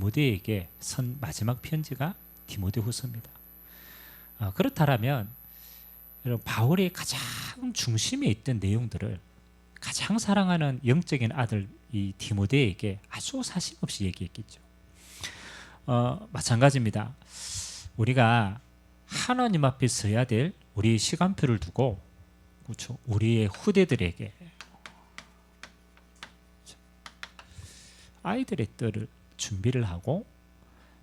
디모데에게 쓴 마지막 편지가 디모데후서입니다. 그렇다면 여러분, 바울이 가장 중심에 있던 내용들을 가장 사랑하는 영적인 아들 이 디모데에게 아주 사심없이 얘기했겠죠. 마찬가지입니다. 우리가 하나님 앞에 서야 될 우리의 시간표를 두고, 그렇죠, 우리의 후대들에게 아이들의 뜰을 준비를 하고,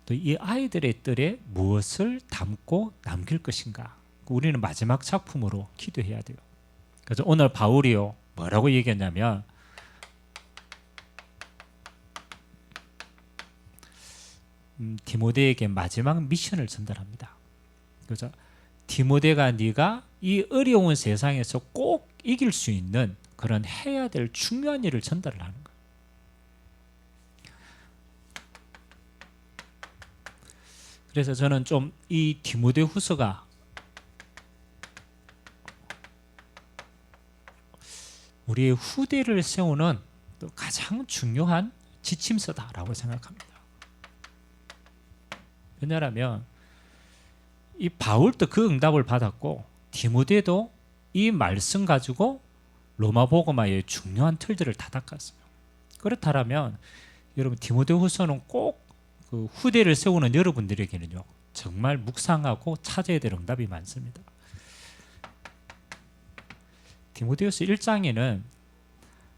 또 이 아이들의 뜰에 무엇을 담고 남길 것인가, 우리는 마지막 작품으로 기도해야 돼요. 그래서 오늘 바울이요 뭐라고 얘기했냐면, 디모데에게 마지막 미션을 전달합니다. 그래서 디모데가 네가 이 어려운 세상에서 꼭 이길 수 있는 그런 해야 될 중요한 일을 전달을 하는 거예요. 그래서 저는 좀 이 디모데후서가 우리의 후대를 세우는 또 가장 중요한 지침서다라고 생각합니다. 왜냐하면 이 바울도 그 응답을 받았고, 디모데도 이 말씀 가지고 로마 복음화의 중요한 틀들을 다 닦았어요. 그렇다면 여러분, 디모데후서는 꼭 그 후대를 세우는 여러분들에게는요 정말 묵상하고 찾아야 될 응답이 많습니다. 디모데후서 1장에는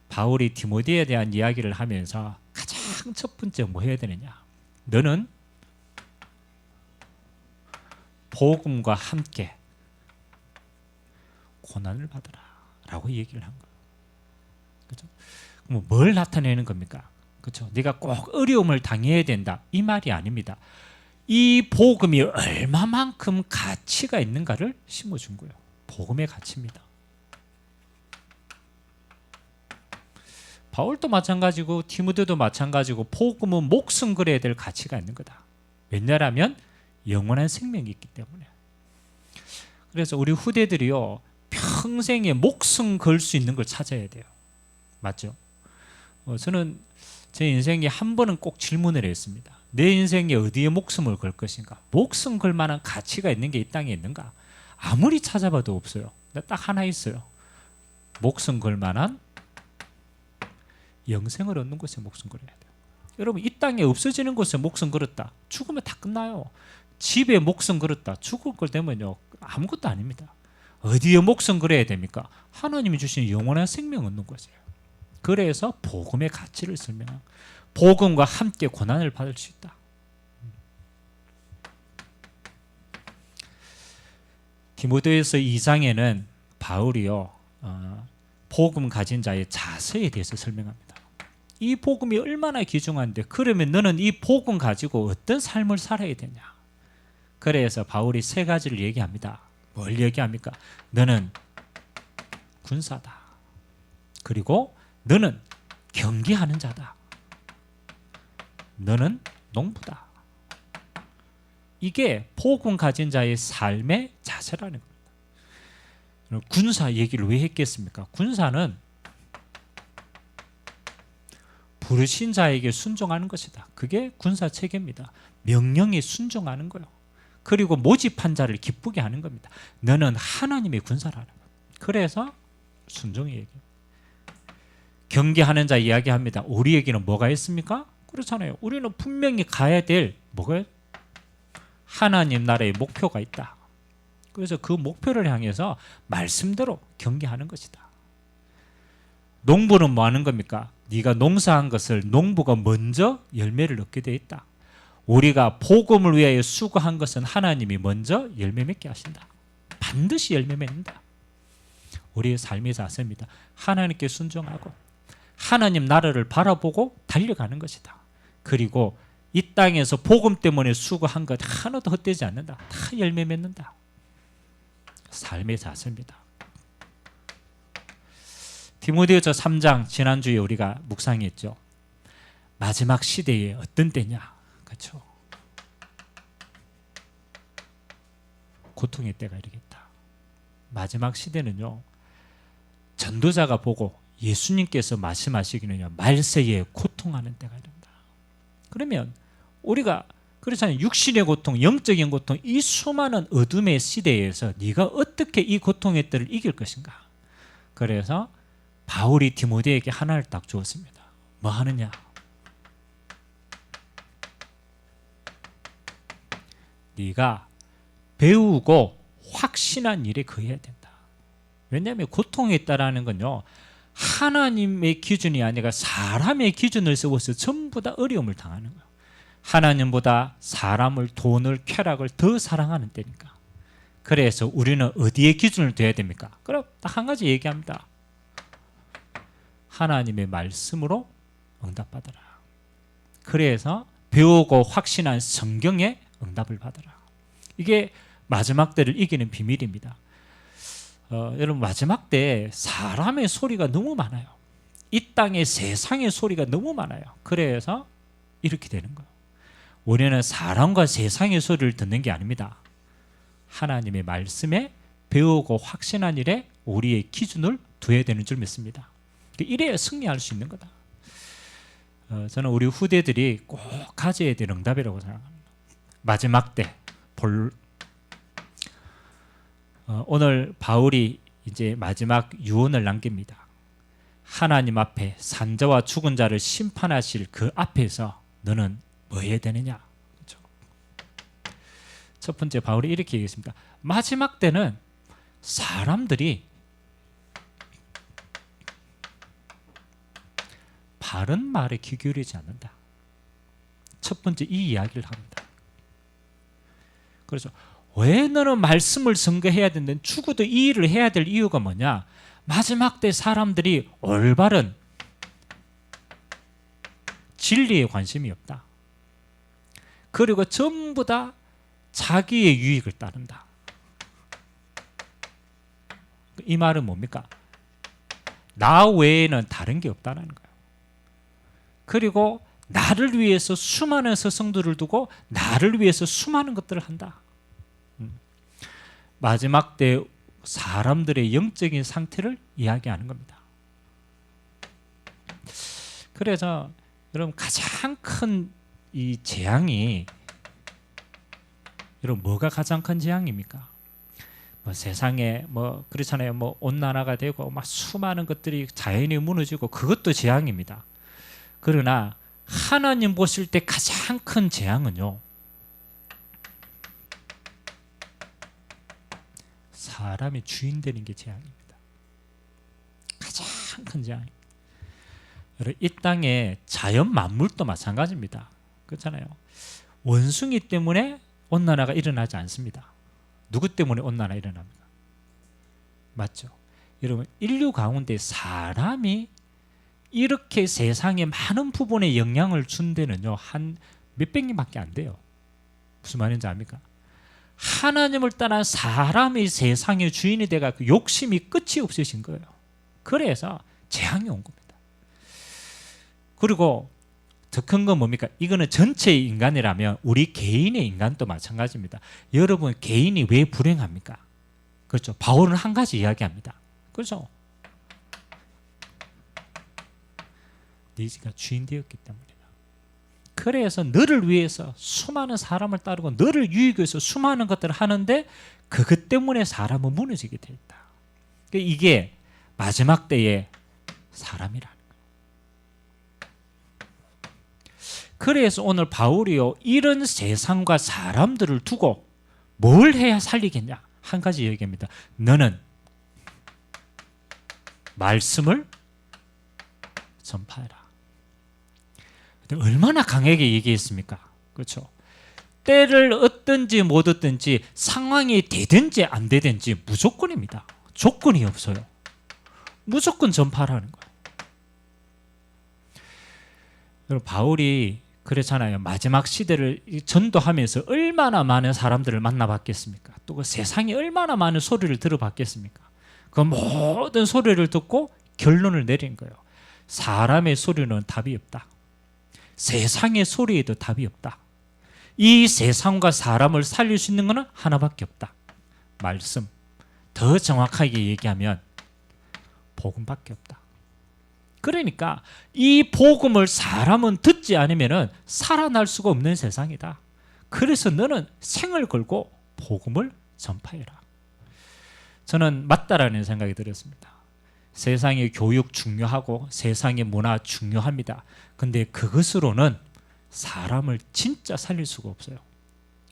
바울이 디모데에 대한 이야기를 하면서 가장 첫 번째 뭐 해야 되느냐, 너는 복음과 함께 고난을 받으라 라고 얘기를 한 거예요. 그렇죠? 그럼 뭘 나타내는 겁니까? 그렇죠? 네가 꼭 어려움을 당해야 된다, 이 말이 아닙니다. 이 복음이 얼마만큼 가치가 있는가를 심어준 거예요. 복음의 가치입니다. 바울도 마찬가지고 디모데도 마찬가지고 복음은 목숨 걸어야 될 가치가 있는 거다. 왜냐하면 영원한 생명이 있기 때문에. 그래서 우리 후대들이요 평생에 목숨 걸 수 있는 걸 찾아야 돼요. 맞죠? 저는 제 인생에 한 번은 꼭 질문을 했습니다. 내 인생에 어디에 목숨을 걸 것인가? 목숨 걸 만한 가치가 있는 게 이 땅에 있는가? 아무리 찾아봐도 없어요. 딱 하나 있어요. 목숨 걸 만한 영생을 얻는 곳에 목숨 걸어야 돼요. 여러분, 이 땅에 없어지는 곳에 목숨 걸었다, 죽으면 다 끝나요. 집에 목숨 걸었다, 죽을 걸 되면요 아무것도 아닙니다. 어디에 목숨 걸어야 됩니까? 하나님이 주신 영원한 생명 얻는 곳이에요. 그래서 복음의 가치를 설명한, 복음과 함께 고난을 받을 수 있다. 디모데후서 2장에는 바울이요 복음 가진 자의 자세에 대해서 설명합니다. 이 복음이 얼마나 귀중한데, 그러면 너는 이 복음 가지고 어떤 삶을 살아야 되냐. 그래서 바울이 세 가지를 얘기합니다. 뭘 얘기합니까? 너는 군사다. 그리고 너는 경계하는 자다. 너는 농부다. 이게 복음 가진 자의 삶의 자세라는 겁니다. 군사 얘기를 왜 했겠습니까? 군사는 부르신 자에게 순종하는 것이다. 그게 군사 체계입니다. 명령에 순종하는 거예요. 그리고 모집한 자를 기쁘게 하는 겁니다. 너는 하나님의 군사라는 거예요. 그래서 순종의 얘기. 경계하는 자 이야기합니다. 우리에게는 뭐가 있습니까? 그렇잖아요. 우리는 분명히 가야 될 뭐가 하나님 나라의 목표가 있다. 그래서 그 목표를 향해서 말씀대로 경계하는 것이다. 농부는 뭐 하는 겁니까? 네가 농사한 것을 농부가 먼저 열매를 얻게 돼 있다. 우리가 복음을 위하여 수고한 것은 하나님이 먼저 열매 맺게 하신다. 반드시 열매 맺는다. 우리의 삶의 자세입니다. 하나님께 순종하고 하나님 나라를 바라보고 달려가는 것이다. 그리고 이 땅에서 복음 때문에 수고한 것 하나도 헛되지 않는다. 다 열매 맺는다. 삶의 자세입니다. 디모데후서 3장 지난주에 우리가 묵상했죠. 마지막 시대에 어떤 때냐? 그렇죠. 고통의 때가 이르겠다. 마지막 시대는요. 전도자가 보고 예수님께서 말씀하시기는요. 말세에 고통하는 때가 이른다. 그러면 우리가 그렇잖아요. 육신의 고통, 영적인 고통, 이 수많은 어둠의 시대에서 네가 어떻게 이 고통의 뜰을 이길 것인가. 그래서 바울이 디모데에게 하나를 딱 주었습니다. 뭐 하느냐? 네가 배우고 확신한 일에 거해야 된다. 왜냐하면 고통에 있다라는 건요, 하나님의 기준이 아니라 사람의 기준을 세워서 전부 다 어려움을 당하는 거예요. 하나님보다 사람을, 돈을, 쾌락을 더 사랑하는 때니까. 그래서 우리는 어디에 기준을 둬야 됩니까? 그럼 딱 한 가지 얘기합니다. 하나님의 말씀으로 응답받아라. 그래서 배우고 확신한 성경에 응답을 받아라. 이게 마지막 때를 이기는 비밀입니다. 여러분, 마지막 때 사람의 소리가 너무 많아요. 이 땅에 세상의 소리가 너무 많아요. 그래서 이렇게 되는 거예요. 우리는 사람과 세상의 소리를 듣는 게 아닙니다. 하나님의 말씀에 배우고 확신한 일에 우리의 기준을 둬야 되는 줄 믿습니다. 이래야 승리할 수 있는 거다. 저는 우리 후대들이 꼭 가져야 될 응답이라고 생각합니다. 마지막 때 오늘 바울이 이제 마지막 유언을 남깁니다. 하나님 앞에 산자와 죽은 자를 심판하실 그 앞에서 너는 뭐 해야 되느냐? 그렇죠? 첫 번째, 바울이 이렇게 얘기했습니다. 마지막 때는 사람들이 바른 말에 귀 기울이지 않는다. 첫 번째 이 이야기를 합니다. 그래서 왜 너는 말씀을 증거해야 되는데 죽어도 이 일을 해야 될 이유가 뭐냐? 마지막 때 사람들이 올바른 진리에 관심이 없다. 그리고 전부 다 자기의 유익을 따른다. 이 말은 뭡니까? 나 외에는 다른 게 없다는 거예요. 그리고 나를 위해서 수많은 서성들을 두고 나를 위해서 수많은 것들을 한다. 마지막 때 사람들의 영적인 상태를 이야기하는 겁니다. 그래서 여러분, 가장 큰 이 재앙이, 여러분, 뭐가 가장 큰 재앙입니까? 뭐 세상에 뭐 그렇잖아요. 뭐 온난화가 되고 막 수많은 것들이 자연이 무너지고 그것도 재앙입니다. 그러나 하나님 보실 때 가장 큰 재앙은요, 사람의 주인 되는 게 재앙입니다. 가장 큰 재앙입니다. 여러분, 이 땅에 자연 만물도 마찬가지입니다. 그렇잖아요. 원숭이 때문에 온난화가 일어나지 않습니다. 누구 때문에 온난화 일어납니까? 맞죠? 여러분, 인류 가운데 사람이 이렇게 세상에 많은 부분에 영향을 준 데는요, 한 몇백 년밖에 안 돼요. 무슨 말인지 압니까? 하나님을 떠난 사람이 세상의 주인이 돼가 그 욕심이 끝이 없으신 거예요. 그래서 재앙이 온 겁니다. 그리고 더 큰 건 뭡니까? 이거는 전체의 인간이라면 우리 개인의 인간도 마찬가지입니다. 여러분, 개인이 왜 불행합니까? 그렇죠. 바울은 한 가지 이야기합니다. 그렇죠. 네가 주인 되었기 때문이다. 그래서 너를 위해서 수많은 사람을 따르고 너를 유익 위해서 수많은 것들을 하는데 그것 때문에 사람은 무너지게 돼 있다. 이게 마지막 때의 사람이라는 거예요. 그래서 오늘 바울이요, 이런 세상과 사람들을 두고 뭘 해야 살리겠냐? 한 가지 얘기입니다. 너는 말씀을 전파해라. 얼마나 강하게 얘기했습니까? 그렇죠? 때를 얻든지 못 얻든지 상황이 되든지 안 되든지 무조건입니다. 조건이 없어요. 무조건 전파라는 거예요. 여러분, 바울이 그렇잖아요. 마지막 시대를 전도하면서 얼마나 많은 사람들을 만나봤겠습니까? 또 그 세상에 얼마나 많은 소리를 들어봤겠습니까? 그 모든 소리를 듣고 결론을 내린 거예요. 사람의 소리는 답이 없다. 세상의 소리에도 답이 없다. 이 세상과 사람을 살릴 수 있는 것은 하나밖에 없다. 말씀. 더 정확하게 얘기하면 복음밖에 없다. 그러니까 이 복음을 사람은 듣지 않으면 살아날 수가 없는 세상이다. 그래서 너는 생을 걸고 복음을 전파해라. 저는 맞다라는 생각이 들었습니다. 세상의 교육 중요하고 세상의 문화 중요합니다. 근데 그것으로는 사람을 진짜 살릴 수가 없어요.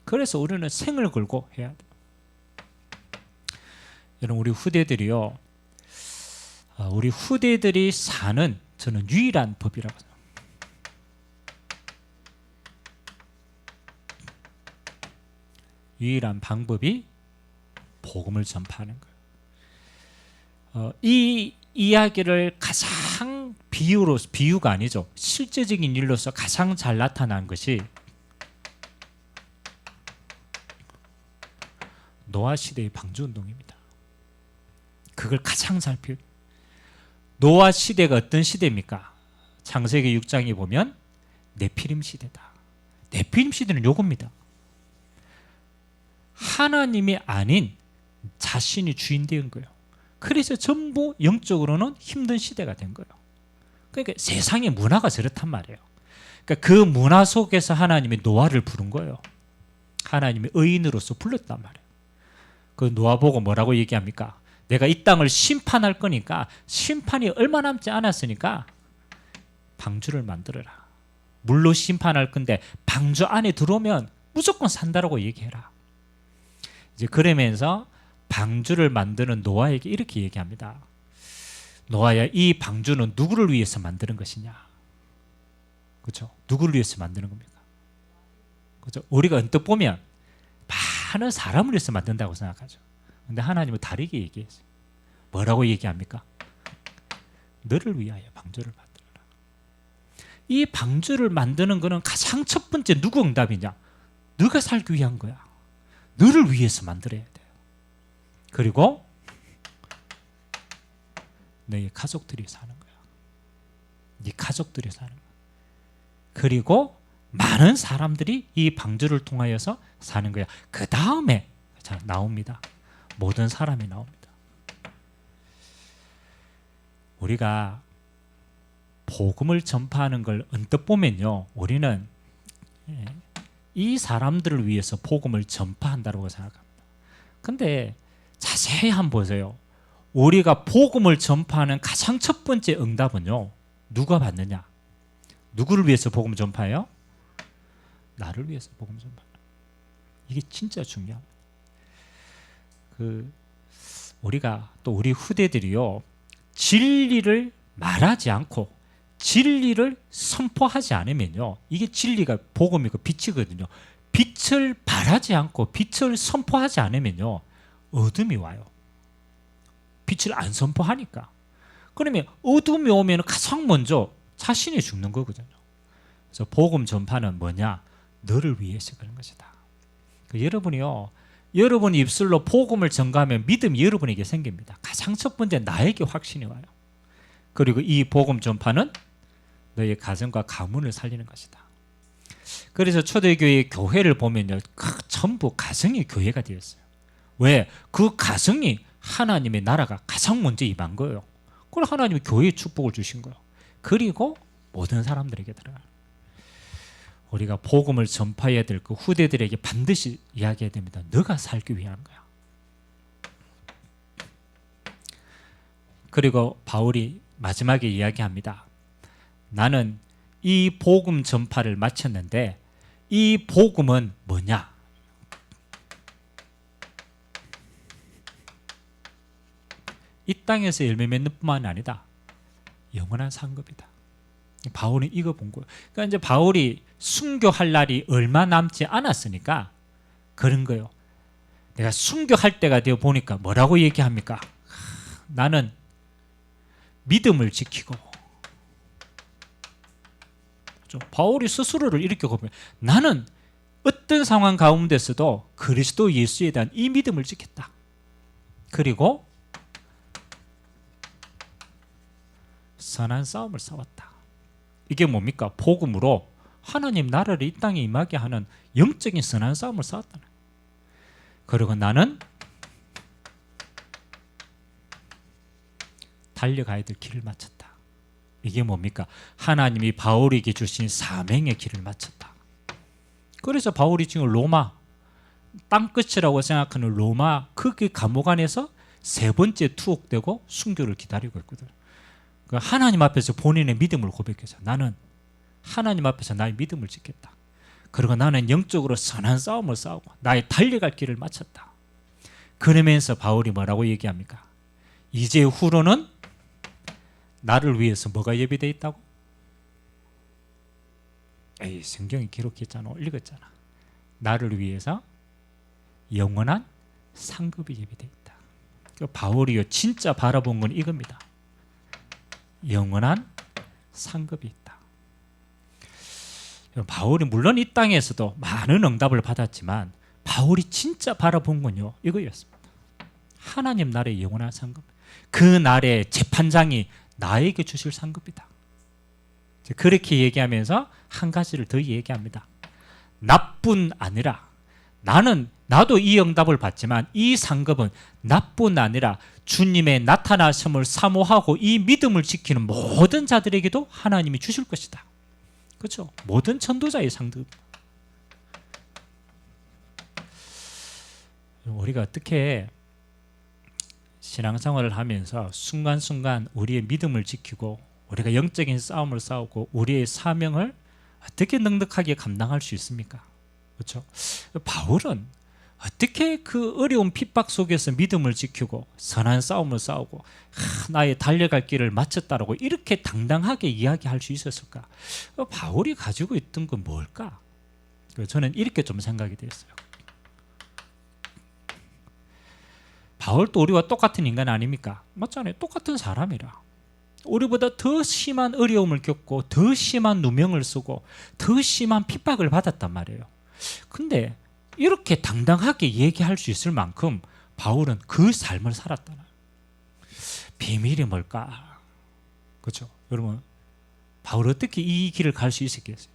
그래서 우리는 생을 걸고 해야 돼요. 여러분, 우리 후대들이요, 우리 후대들이 사는 저는 유일한 법이라고 생각합니다. 유일한 방법이 복음을 전파하는 거예요. 이 이야기를 가장 비유가 아니죠. 실제적인 일로서 가장 잘 나타난 것이 노아 시대의 방주운동입니다. 그걸 가장 잘 표현. 노아 시대가 어떤 시대입니까? 창세기 6장에 보면 네피림 시대다. 네피림 시대는 요겁니다. 하나님이 아닌 자신이 주인 된 거예요. 그래서 전부 영적으로는 힘든 시대가 된 거예요. 그러니까 세상의 문화가 저렇단 말이에요. 그러니까 그 문화 속에서 하나님이 노아를 부른 거예요. 하나님이 의인으로서 불렀단 말이에요. 그 노아 보고 뭐라고 얘기합니까? 내가 이 땅을 심판할 거니까 심판이 얼마 남지 않았으니까 방주를 만들어라. 물로 심판할 건데 방주 안에 들어오면 무조건 산다라고 얘기해라. 이제 그러면서 방주를 만드는 노아에게 이렇게 얘기합니다. 노아야, 이 방주는 누구를 위해서 만드는 것이냐? 그렇죠? 누구를 위해서 만드는 겁니까? 그렇죠? 우리가 언뜻 보면 많은 사람을 위해서 만든다고 생각하죠. 근데 하나님은 다르게 얘기했어요. 뭐라고 얘기합니까? 너를 위하여 방주를 만들어라. 이 방주를 만드는 거는 가장 첫 번째 누구 응답이냐? 너가 살기 위한 거야. 너를 위해서 만들어야 돼요. 그리고 너의 가족들이 사는 거야. 네 가족들이 사는 거야. 그리고 많은 사람들이 이 방주를 통하여서 사는 거야. 그 다음에 나옵니다. 모든 사람이 나옵니다. 우리가 복음을 전파하는 걸 언뜻 보면요, 우리는 이 사람들을 위해서 복음을 전파한다고 생각합니다. 근데 자세히 한번 보세요. 우리가 복음을 전파하는 가장 첫 번째 응답은요, 누가 받느냐? 누구를 위해서 복음을 전파해요? 나를 위해서 복음을 전파해요. 이게 진짜 중요합니다. 우리가 또 우리 후대들이요, 진리를 말하지 않고 진리를 선포하지 않으면요, 이게 진리가 복음이고 빛이거든요. 빛을 발하지 않고 빛을 선포하지 않으면요, 어둠이 와요. 빛을 안 선포하니까. 그러면 어둠이 오면 가장 먼저 자신이 죽는 거거든요. 그래서 복음 전파는 뭐냐? 너를 위해서 그런 것이다. 여러분이요, 여러분 입술로 복음을 전가하면 믿음이 여러분에게 생깁니다. 가장 첫 번째 나에게 확신이 와요. 그리고 이 복음 전파는 너의 가정과 가문을 살리는 것이다. 그래서 초대교회 교회를 보면요, 전부 가정이 교회가 되었어요. 왜? 그 가정이 하나님의 나라가 가장 먼저 임한 거예요. 그걸 하나님이 교회에 축복을 주신 거예요. 그리고 모든 사람들에게 들어가요. 우리가 복음을 전파해야 될 그 후대들에게 반드시 이야기해야 됩니다. 너가 살기 위한 거야. 그리고 바울이 마지막에 이야기합니다. 나는 이 복음 전파를 마쳤는데 이 복음은 뭐냐? 이 땅에서 열매 맺는 뿐만 아니다. 영원한 상급이다. 바울은 이거 본 거예요. 그러니까 이제 바울이 순교할 날이 얼마 남지 않았으니까 그런 거예요. 내가 순교할 때가 되어 보니까 뭐라고 얘기합니까? 나는 믿음을 지키고, 바울이 스스로를 이렇게 고백해요. 나는 어떤 상황 가운데서도 그리스도 예수에 대한 이 믿음을 지켰다. 그리고 선한 싸움을 싸웠다. 이게 뭡니까? 복음으로 하나님 나라를 이 땅에 임하게 하는 영적인 선한 싸움을 싸웠다. 그리고 나는 달려가야 될 길을 마쳤다. 이게 뭡니까? 하나님이 바울에게 주신 사명의 길을 마쳤다. 그래서 바울이 지금 로마 땅끝이라고 생각하는 로마 그 감옥 안에서 세 번째 투옥되고 순교를 기다리고 있거든. 하나님 앞에서 본인의 믿음을 고백해서 나는 하나님 앞에서 나의 믿음을 지켰다. 그리고 나는 영적으로 선한 싸움을 싸우고 나의 달려갈 길을 마쳤다. 그러면서 바울이 뭐라고 얘기합니까? 이제 후로는 나를 위해서 뭐가 예비되어 있다고? 에이, 성경이 기록했잖아. 읽었잖아. 나를 위해서 영원한 상급이 예비되어 있다. 바울이 진짜 바라본 건 이겁니다. 영원한 상급이 있다. 바울이 물론 이 땅에서도 많은 응답을 받았지만 바울이 진짜 바라본 건요 이거였습니다. 하나님 나라의 영원한 상급, 그 날의 재판장이 나에게 주실 상급이다. 그렇게 얘기하면서 한 가지를 더 얘기합니다. 나뿐 아니라 나도 이 응답을 받지만 이 상급은 나뿐 아니라 주님의 나타나심을 사모하고 이 믿음을 지키는 모든 자들에게도 하나님이 주실 것이다. 그렇죠? 모든 전도자의 상급. 우리가 어떻게 신앙생활을 하면서 순간순간 우리의 믿음을 지키고 우리가 영적인 싸움을 싸우고 우리의 사명을 어떻게 넉넉하게 감당할 수 있습니까? 그렇죠? 바울은 어떻게 그 어려운 핍박 속에서 믿음을 지키고 선한 싸움을 싸우고 나의 달려갈 길을 마쳤다라고 이렇게 당당하게 이야기할 수 있었을까? 바울이 가지고 있던 건 뭘까? 저는 이렇게 좀 생각이 됐어요. 바울도 우리와 똑같은 인간 아닙니까? 맞잖아요. 똑같은 사람이라. 우리보다 더 심한 어려움을 겪고 더 심한 누명을 쓰고 더 심한 핍박을 받았단 말이에요. 근데 이렇게 당당하게 얘기할 수 있을 만큼 바울은 그 삶을 살았다. 비밀이 뭘까? 그렇죠? 여러분, 바울 어떻게 이 길을 갈 수 있었겠어요?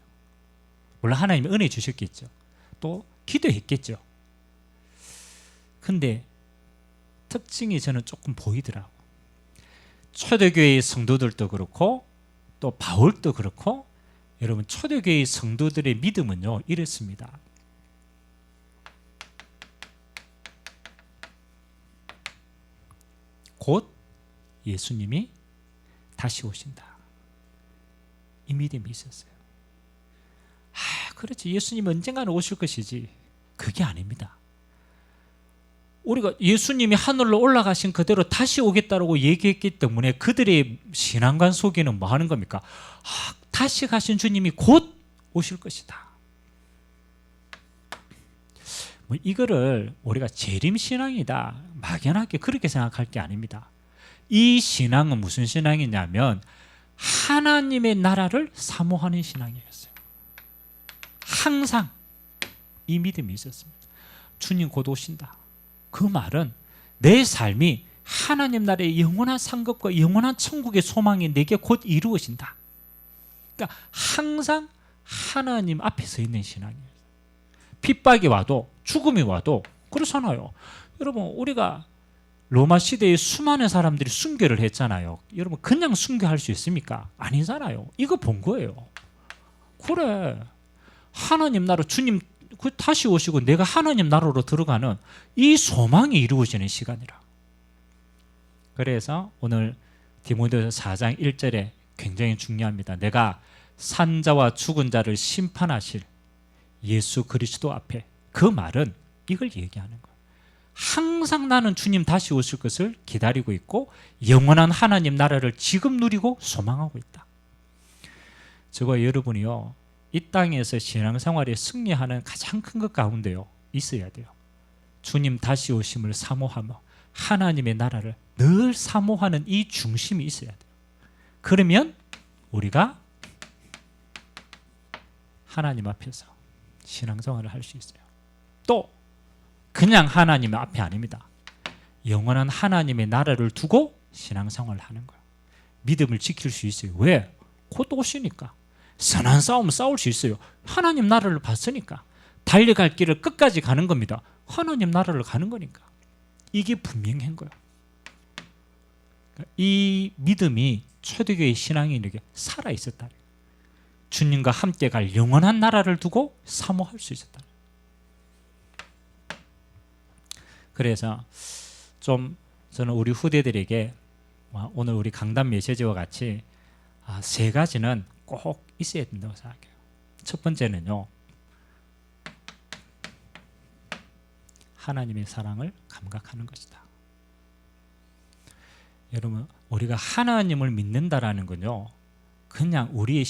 물론 하나님이 은혜 주셨겠죠. 또 기도했겠죠. 근데 특징이 저는 조금 보이더라고. 초대교회의 성도들도 그렇고 또 바울도 그렇고 여러분 초대교회의 성도들의 믿음은요 이렇습니다. 곧 예수님이 다시 오신다. 이 믿음이 있었어요. 그렇지. 예수님이 언젠가는 오실 것이지. 그게 아닙니다. 우리가 예수님이 하늘로 올라가신 그대로 다시 오겠다고 얘기했기 때문에 그들의 신앙관 속에는 뭐 하는 겁니까? 다시 가신 주님이 곧 오실 것이다. 뭐 이거를 우리가 재림신앙이다 막연하게 그렇게 생각할 게 아닙니다. 이 신앙은 무슨 신앙이냐면 하나님의 나라를 사모하는 신앙이었어요. 항상 이 믿음이 있었습니다. 주님 곧 오신다. 그 말은 내 삶이 하나님 나라의 영원한 상급과 영원한 천국의 소망이 내게 곧 이루어진다. 그러니까 항상 하나님 앞에 서 있는 신앙이에요. 핍박이 와도 죽음이 와도 그렇잖아요. 여러분 우리가 로마 시대에 수많은 사람들이 순교를 했잖아요. 여러분 그냥 순교할 수 있습니까? 아니잖아요. 이거 본 거예요. 그래. 하나님 나라 주님 다시 오시고 내가 하나님 나라로 들어가는 이 소망이 이루어지는 시간이라. 그래서 오늘 디모데후서 4장 1절에 굉장히 중요합니다. 내가 산자와 죽은 자를 심판하실 예수 그리스도 앞에, 그 말은 이걸 얘기하는 거예요. 항상 나는 주님 다시 오실 것을 기다리고 있고 영원한 하나님 나라를 지금 누리고 소망하고 있다. 저와 여러분이요 이 땅에서 신앙생활에 승리하는 가장 큰 것 가운데요 있어야 돼요. 주님 다시 오심을 사모하며 하나님의 나라를 늘 사모하는 이 중심이 있어야 돼요. 그러면 우리가 하나님 앞에서 신앙생활을 할 수 있어요. 또 그냥 하나님 앞에 아닙니다. 영원한 하나님의 나라를 두고 신앙생활을 하는 거예요. 믿음을 지킬 수 있어요. 왜? 곧 오시니까. 선한 싸움 싸울 수 있어요. 하나님 나라를 봤으니까. 달려갈 길을 끝까지 가는 겁니다. 하나님 나라를 가는 거니까. 이게 분명한 거예요. 이 믿음이 초대교회 신앙이 이렇게 살아 있었다. 주님과 함께 갈 영원한 나라를 두고 사모할 수 있었다. 그래서 좀 저는 우리 후대들에게 오늘 우리 강단 메시지와 같이 세 가지는 꼭 있어야 된다고 생각해요. 첫 번째는요, 하나님의 사랑을 감각하는 것이다. 여러분, 우리가 하나님을 믿는다라는 건요, 그냥 우리의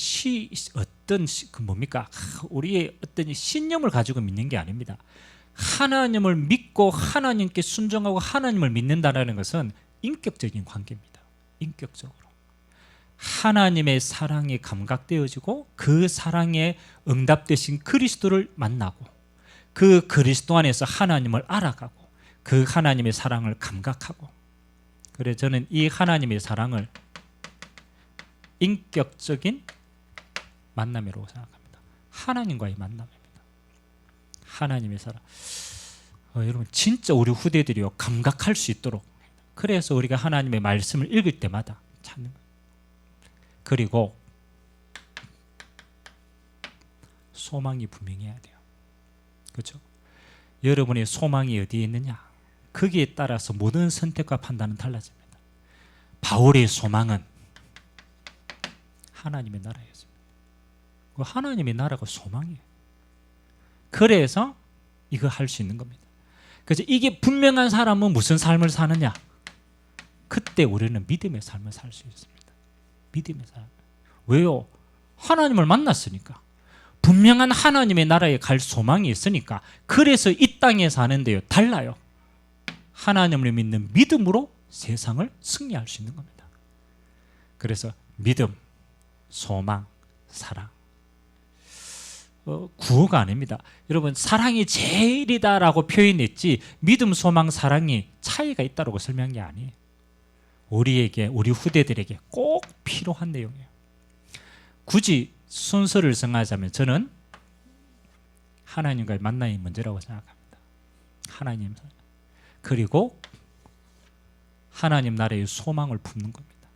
우리의 어떤 신념을 가지고 믿는 게 아닙니다. 하나님을 믿고 하나님께 순종하고 하나님을 믿는다라는 것은 인격적인 관계입니다. 인격적으로 하나님의 사랑이 감각되어지고 그 사랑에 응답되신 그리스도를 만나고 그 그리스도 안에서 하나님을 알아가고 그 하나님의 사랑을 감각하고, 그래서 저는 이 하나님의 사랑을 인격적인 만남이라고 생각합니다. 하나님과의 만남입니다. 하나님의 사랑. 여러분, 진짜 우리 후대들이요, 감각할 수 있도록, 그래서 우리가 하나님의 말씀을 읽을 때마다 찾는 거예요. 그리고 소망이 분명해야 돼요. 그렇죠? 여러분의 소망이 어디에 있느냐, 거기에 따라서 모든 선택과 판단은 달라집니다. 바울의 소망은 하나님의 나라였습니다. 그 하나님의 나라가 소망이에요. 그래서 이거 할 수 있는 겁니다. 그래서 이게 분명한 사람은 무슨 삶을 사느냐? 그때 우리는 믿음의 삶을 살 수 있습니다. 믿음의 삶. 왜요? 하나님을 만났으니까. 분명한 하나님의 나라에 갈 소망이 있으니까. 그래서 이 땅에 사는데요, 달라요. 하나님을 믿는 믿음으로 세상을 승리할 수 있는 겁니다. 그래서 믿음, 소망, 사랑. 구호가 아닙니다. 여러분, 사랑이 제일이다라고 표현했지 믿음, 소망, 사랑이 차이가 있다고 설명한 게 아니에요. 우리에게, 우리 후대들에게 꼭 필요한 내용이에요. 굳이 순서를 정하자면 저는 하나님과의 만남이 먼저라고 생각합니다. 하나님, 그리고 하나님 나라의 소망을 품는 겁니다.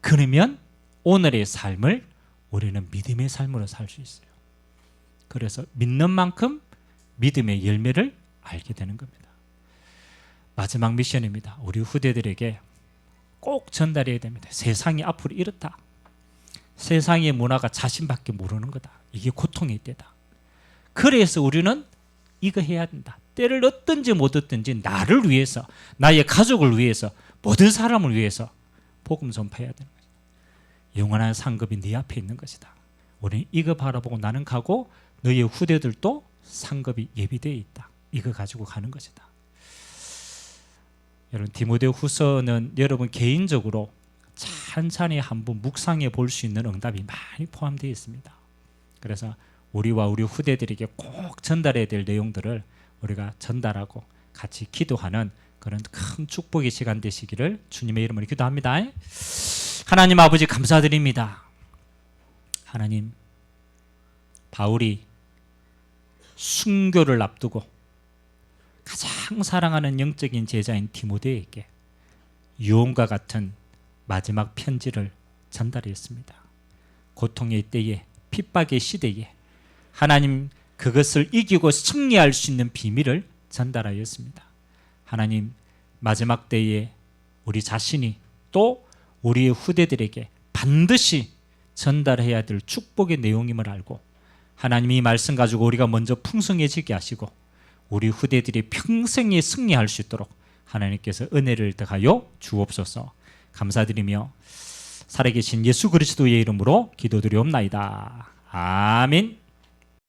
그러면 오늘의 삶을 우리는 믿음의 삶으로 살 수 있어요. 그래서 믿는 만큼 믿음의 열매를 알게 되는 겁니다. 마지막 미션입니다. 우리 후대들에게 꼭 전달해야 됩니다. 세상이 앞으로 이렇다. 세상의 문화가 자신밖에 모르는 거다. 이게 고통의 때다. 그래서 우리는 이거 해야 된다. 때를 얻든지 못 얻든지 나를 위해서, 나의 가족을 위해서, 모든 사람을 위해서 복음 전파해야 되는 것이다. 영원한 상급이 네 앞에 있는 것이다. 우리는 이거 바라보고 나는 가고 너의 후대들도 상급이 예비되어 있다. 이거 가지고 가는 것이다. 여러분, 디모데 후서는 여러분 개인적으로 찬찬히 한번 묵상해 볼 수 있는 응답이 많이 포함되어 있습니다. 그래서 우리와 우리 후대들에게 꼭 전달해야 될 내용들을 우리가 전달하고 같이 기도하는 그런 큰 축복의 시간 되시기를 주님의 이름으로 기도합니다. 하나님 아버지, 감사드립니다. 하나님, 바울이 순교를 앞두고 가장 사랑하는 영적인 제자인 디모데에게 유언과 같은 마지막 편지를 전달했습니다. 고통의 때에, 핍박의 시대에 하나님, 그것을 이기고 승리할 수 있는 비밀을 전달하였습니다. 하나님, 마지막 때에 우리 자신이 또 우리의 후대들에게 반드시 전달해야 될 축복의 내용임을 알고 하나님이 말씀 가지고 우리가 먼저 풍성해지게 하시고 우리 후대들이 평생에 승리할 수 있도록 하나님께서 은혜를 더하여 주옵소서. 감사드리며 살아계신 예수 그리스도의 이름으로 기도드리옵나이다. 아멘.